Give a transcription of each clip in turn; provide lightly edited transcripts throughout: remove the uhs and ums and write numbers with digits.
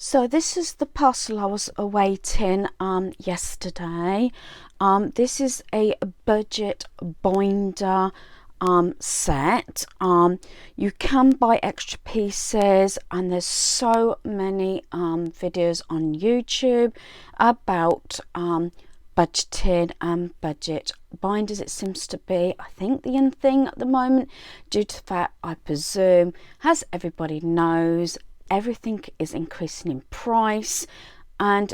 So this is the parcel I was awaiting yesterday. This is a budget binder set. You can buy extra pieces, and there's so many videos on YouTube about budgeting and budget binders. It seems to be, I think, the in thing at the moment, due to the fact, I presume, as everybody knows, everything is increasing in price, and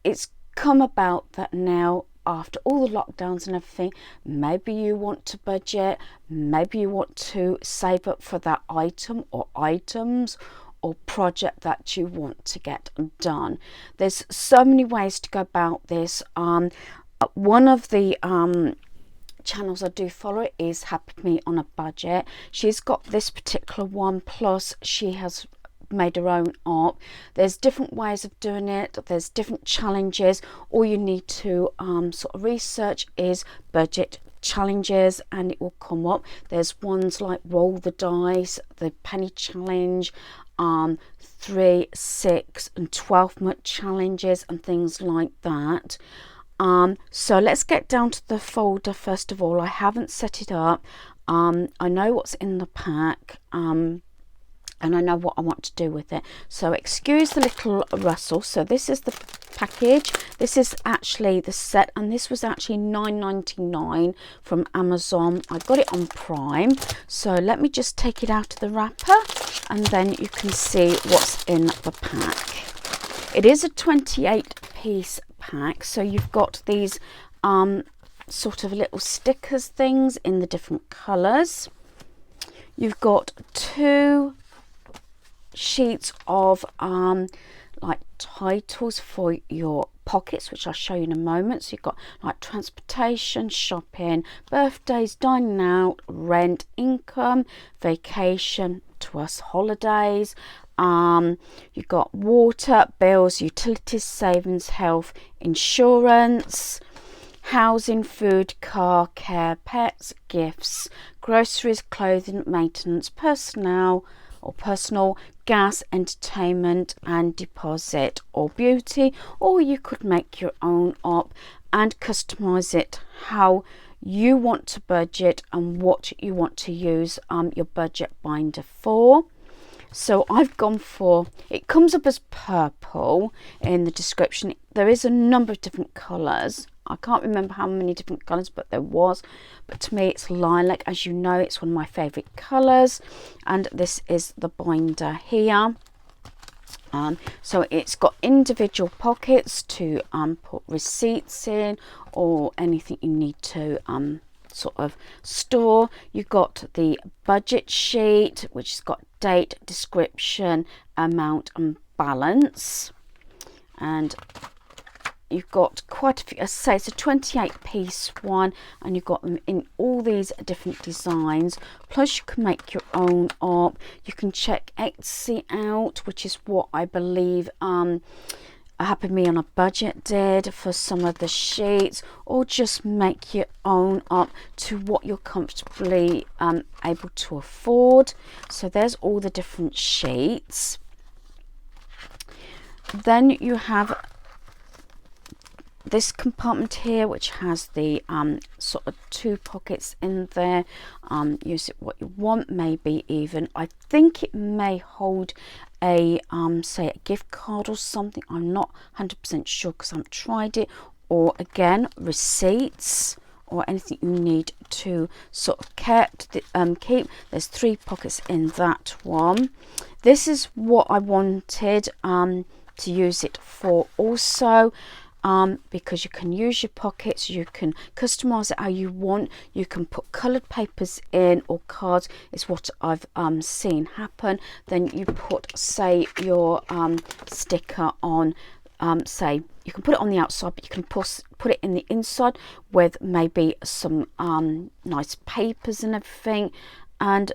it's come about that now, after all the lockdowns and everything, maybe you want to budget, maybe you want to save up for that item or items or project that you want to get done. There's so many ways to go about this. One of the channels I do follow is Happy Me on a Budget. She's got this particular one, plus she has made her own art. There's different ways of doing it, there's different challenges. All you need to sort of research is budget challenges, and it will come up. There's ones like roll the dice, the penny challenge, 3, 6 and 12-month challenges and things like that. So let's get down to the folder first of all. I haven't set it up. I know what's in the pack, and I know what I want to do with it. So excuse the little rustle. So this is the package. This is actually the set, and this was actually $9.99 from Amazon. I got it on Prime. So let me just take it out of the wrapper, and then you can see what's in the pack. It is a 28-piece pack, so you've got these sort of little stickers things in the different colours. You've got 2 sheets of like titles for your pockets, which I'll show you in a moment. So you've got like transportation, shopping, birthdays, dining out, rent, income, vacation, to us holidays. You've got water, bills, utilities, savings, health, insurance, housing, food, car, care, pets, gifts, groceries, clothing, maintenance, personal, gas, entertainment and deposit, or beauty. Or you could make your own up and customize it how you want to budget and what you want to use your budget binder for. So I've gone for, it comes up as purple in the description. There is a number of different colours. I can't remember how many different colours, but there was. But to me it's lilac. As you know, it's one of my favourite colours. And this is the binder here. So it's got individual pockets to put receipts in, or anything you need to sort of store. You've got the budget sheet, which has got date, description, amount and balance. And you've got quite a few. As I say, it's a 28-piece one, and you've got them in all these different designs. Plus you can make your own art. You can check Etsy out, which is what I believe Happy Me on a Budget did for some of the sheets, or just make your own up to what you're comfortably able to afford. So there's all the different sheets. Then you have this compartment here, which has the sort of 2 pockets in there. Use it what you want. Maybe even, I think it may hold a say a gift card or something. I'm not 100% sure because I haven't tried it. Or again, receipts or anything you need to sort of keep. There's 3 pockets in that one. This is what I wanted to use it for also. Because you can use your pockets, you can customize it how you want. You can put colored papers in, or cards is what I've seen happen. Then you put, say, your sticker on, say you can put it on the outside, but you can put it in the inside with maybe some nice papers and everything. And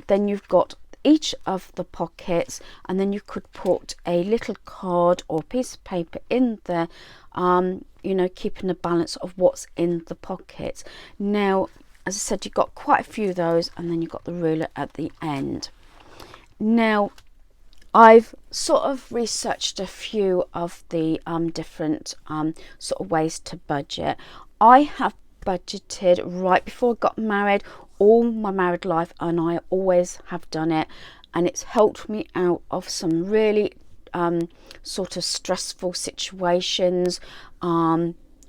then you've got each of the pockets, and then you could put a little card or piece of paper in there, you know, keeping the balance of what's in the pockets. Now, as I said, you've got quite a few of those, and then you've got the ruler at the end. Now, I've sort of researched a few of the different sort of ways to budget. I have budgeted right before I got married, all my married life, and I always have done it, and it's helped me out of some really sort of stressful situations.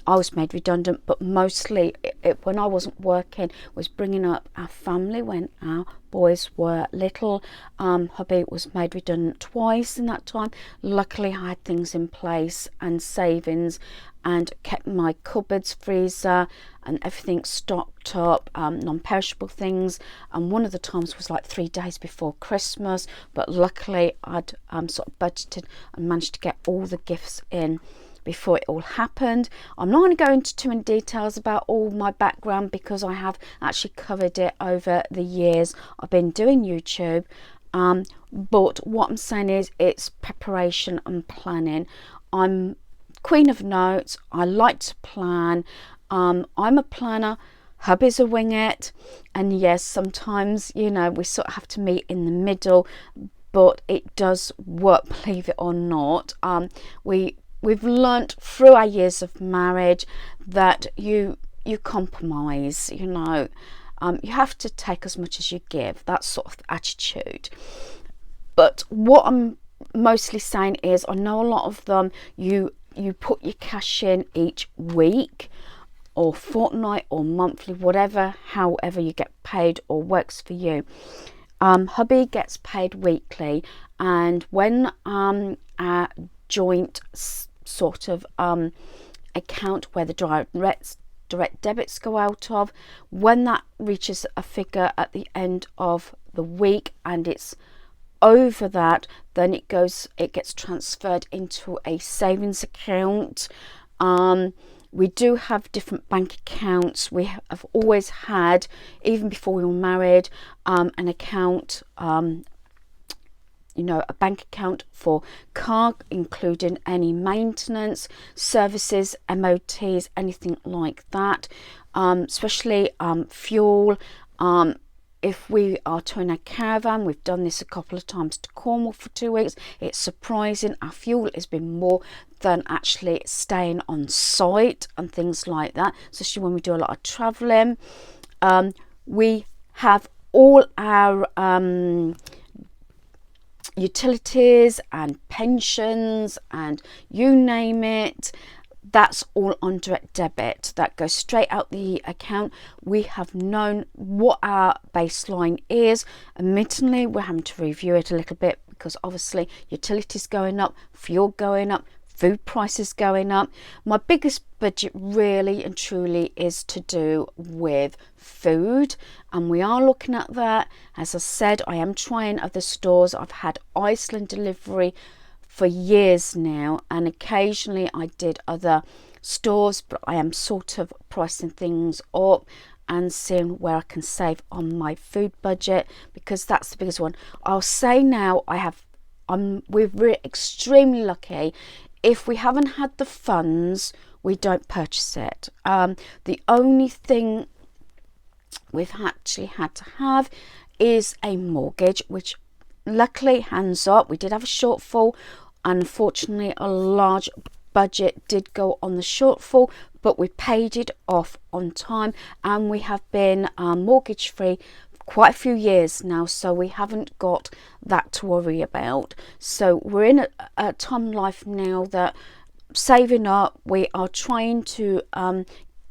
I was made redundant, but mostly when I wasn't working, was bringing up our family when our boys were little. Hubby was made redundant twice in that time. Luckily, I had things in place and savings, and kept my cupboards, freezer, and everything stocked up, non-perishable things. And one of the times was like 3 days before Christmas, but luckily I'd sort of budgeted and managed to get all the gifts in before it all happened. I'm not going to go into too many details about all my background, because I have actually covered it over the years I've been doing YouTube. But what I'm saying is, it's preparation and planning. I'm queen of notes. I like to plan. I'm a planner. Hubby's a wing it. And yes, sometimes, you know, we sort of have to meet in the middle, but it does work, believe it or not. We've learnt through our years of marriage that you compromise, you know. You have to take as much as you give, that sort of attitude. But what I'm mostly saying is, I know a lot of them, you put your cash in each week or fortnight or monthly, whatever, however you get paid or works for you. Hubby gets paid weekly, and when our joint sort of account where the direct debits go out of, when that reaches a figure at the end of the week and it's over that, then it gets transferred into a savings account. We do have different bank accounts. We have always had, even before we were married, an account, you know, a bank account for car, including any maintenance, services, MOTs, anything like that, especially fuel. If we are towing a caravan, we've done this a couple of times to Cornwall for 2 weeks. It's surprising, our fuel has been more than actually staying on site and things like that, especially when we do a lot of travelling. We have all our utilities and pensions and you name it, that's all on direct debit. That goes straight out the account. We have known what our baseline is. Admittedly, we're having to review it a little bit, because obviously utilities going up, fuel going up, food prices going up. My biggest budget really and truly is to do with food, and we are looking at that. As I said, I am trying other stores. I've had Iceland delivery for years now, and occasionally I did other stores, but I am sort of pricing things up and seeing where I can save on my food budget, because that's the biggest one. I'll say now, we're extremely lucky. If we haven't had the funds, we don't purchase it. The only thing we've actually had to have is a mortgage, which luckily, hands up, we did have a shortfall. Unfortunately, a large budget did go on the shortfall, but we paid it off on time, and we have been mortgage free quite a few years now, so we haven't got that to worry about. So we're in a time in life now that saving up, we are trying to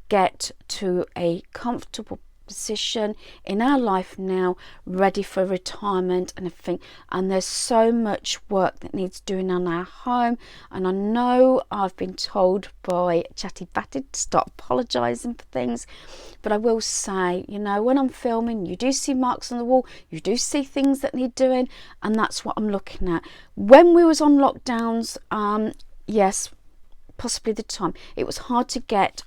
get to a comfortable position in our life now, ready for retirement and everything. And there's so much work that needs doing on our home, and I know I've been told by Chatty Batty to stop apologising for things, but I will say, you know, when I'm filming, you do see marks on the wall, you do see things that need doing, and that's what I'm looking at. When we was on lockdowns, yes, possibly the time it was hard to get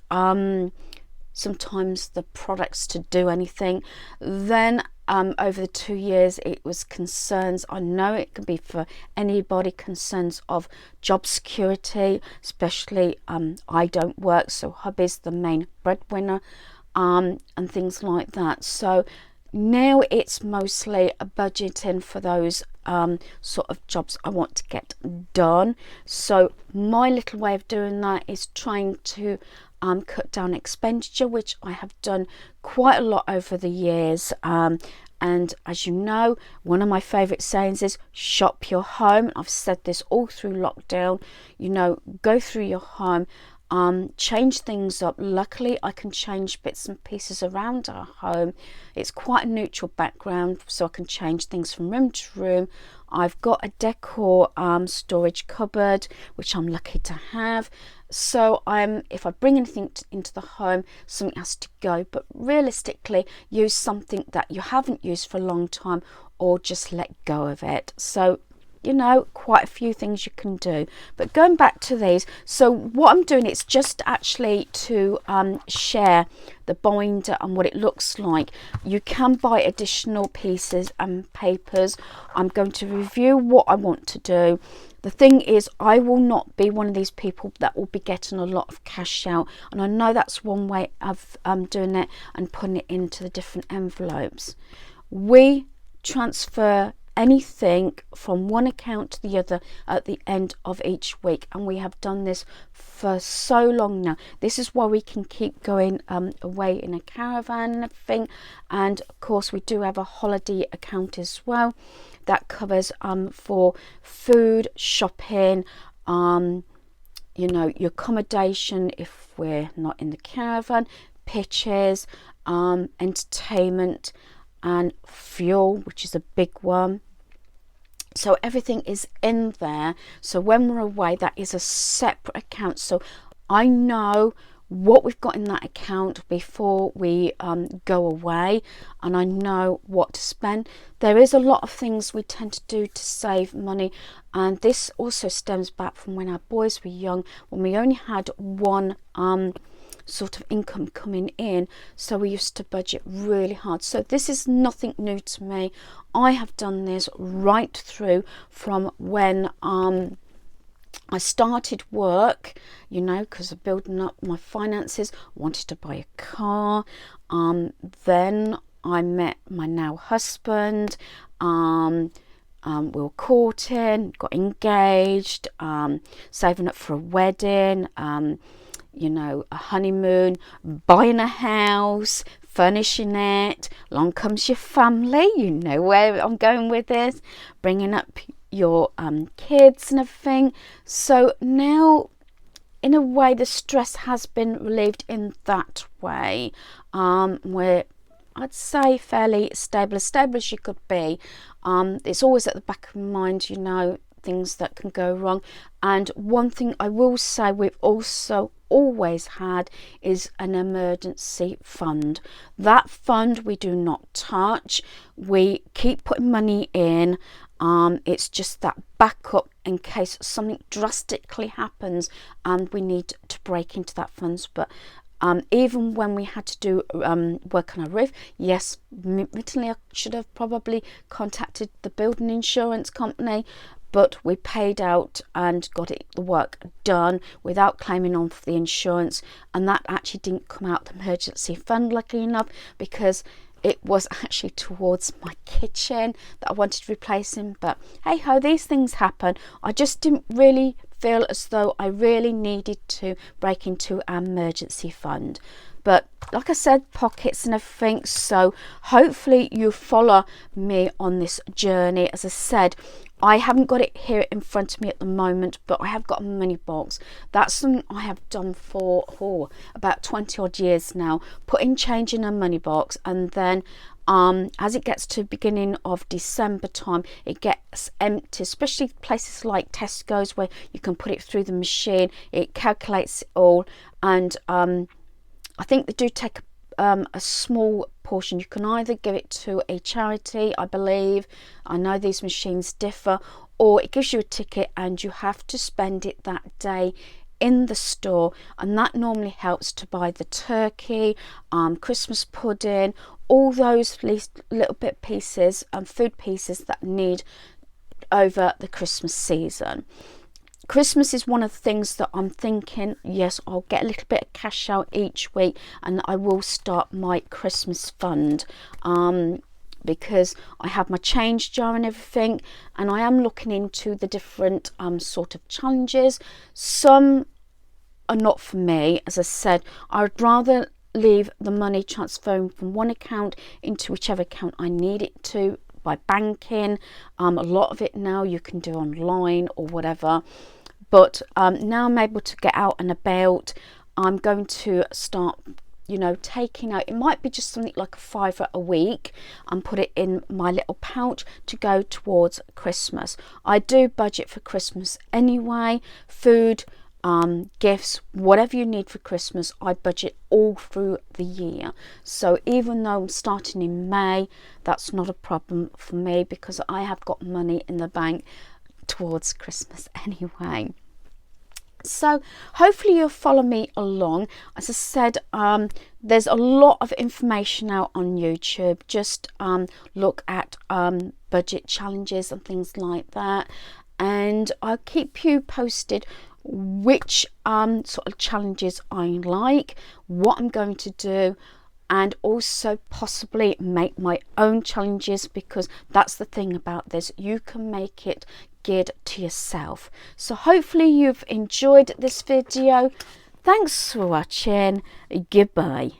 sometimes the products to do anything. Then over the 2 years, it was concerns. I know it can be for anybody, concerns of job security, especially I don't work, so hubby's the main breadwinner, and things like that. So now it's mostly a budgeting for those sort of jobs I want to get done. So my little way of doing that is trying to cut down expenditure, which I have done quite a lot over the years. And as you know, one of my favourite sayings is shop your home. I've said this all through lockdown. You know, go through your home, change things up. Luckily, I can change bits and pieces around our home. It's quite a neutral background, so I can change things from room to room. I've got a decor storage cupboard, which I'm lucky to have. So if I bring anything into the home, something has to go. But realistically, use something that you haven't used for a long time, or just let go of it. So, you know, quite a few things you can do. But going back to these, so what I'm doing, it's just actually to share the binder and what it looks like. You can buy additional pieces and papers. I'm going to review what I want to do. The thing is, I will not be one of these people that will be getting a lot of cash out, and I know that's one way of doing it and putting it into the different envelopes. We transfer anything from one account to the other at the end of each week, and we have done this for so long now. This is why we can keep going away in a caravan and everything. And of course, we do have a holiday account as well that covers for food, shopping, you know, your accommodation if we're not in the caravan, pitches, entertainment, and fuel, which is a big one. So everything is in there. So when we're away, that is a separate account. So I know what we've got in that account before we go away, and I know what to spend. There is a lot of things we tend to do to save money, and this also stems back from when our boys were young, when we only had one sort of income coming in, so we used to budget really hard. So this is nothing new to me. I have done this right through from when I started work, you know, because of building up my finances, wanted to buy a car. Then I met my now husband. We were courting, got engaged, saving up for a wedding, you know, a honeymoon, buying a house, furnishing it. Along comes your family, you know where I'm going with this, bringing up your kids and everything. So now, in a way, the stress has been relieved in that way. We're, I'd say, fairly stable as you could be. It's always at the back of my mind, you know, things that can go wrong. And one thing I will say we've also always had is an emergency fund. That fund we do not touch. We keep putting money in. It's just that backup in case something drastically happens and we need to break into that funds. But even when we had to do work on a roof, yes, admittedly I should have probably contacted the building insurance company, but we paid out and got the work done without claiming on for the insurance, and that actually didn't come out the emergency fund, luckily enough, because it was actually towards my kitchen that I wanted replacing. But hey ho, these things happen. I just didn't really feel as though I really needed to break into an emergency fund. But like I said, pockets and everything. So hopefully you follow me on this journey. As I said, I haven't got it here in front of me at the moment, but I have got a money box. That's something I have done for about 20 odd years now, putting change in a money box, and then as it gets to beginning of December time, it gets empty, especially places like Tesco's where you can put it through the machine. It calculates it all, and I think they do take a small portion. You can either give it to a charity, I believe. I know these machines differ, or it gives you a ticket and you have to spend it that day in the store, and that normally helps to buy the turkey, Christmas pudding, all those little bit pieces and food pieces that need over the Christmas season. Christmas is one of the things that I'm thinking, yes, I'll get a little bit of cash out each week and I will start my Christmas fund, because I have my change jar and everything, and I am looking into the different sort of challenges. Some are not for me. As I said, I would rather leave the money transferring from one account into whichever account I need it to by banking. A lot of it now you can do online or whatever, but now I'm able to get out and about. I'm going to start, you know, taking out, it might be just something like a £5 a week, and put it in my little pouch to go towards Christmas. I do budget for Christmas anyway. Food, gifts, whatever you need for Christmas, I budget all through the year. So even though I'm starting in May, that's not a problem for me because I have got money in the bank towards Christmas anyway. So hopefully you'll follow me along. As I said, there's a lot of information out on YouTube. Just look at budget challenges and things like that, and I'll keep you posted which sort of challenges I like, what I'm going to do, and also possibly make my own challenges, because that's the thing about this, you can make it geared to yourself. So hopefully you've enjoyed this video. Thanks for watching. Goodbye.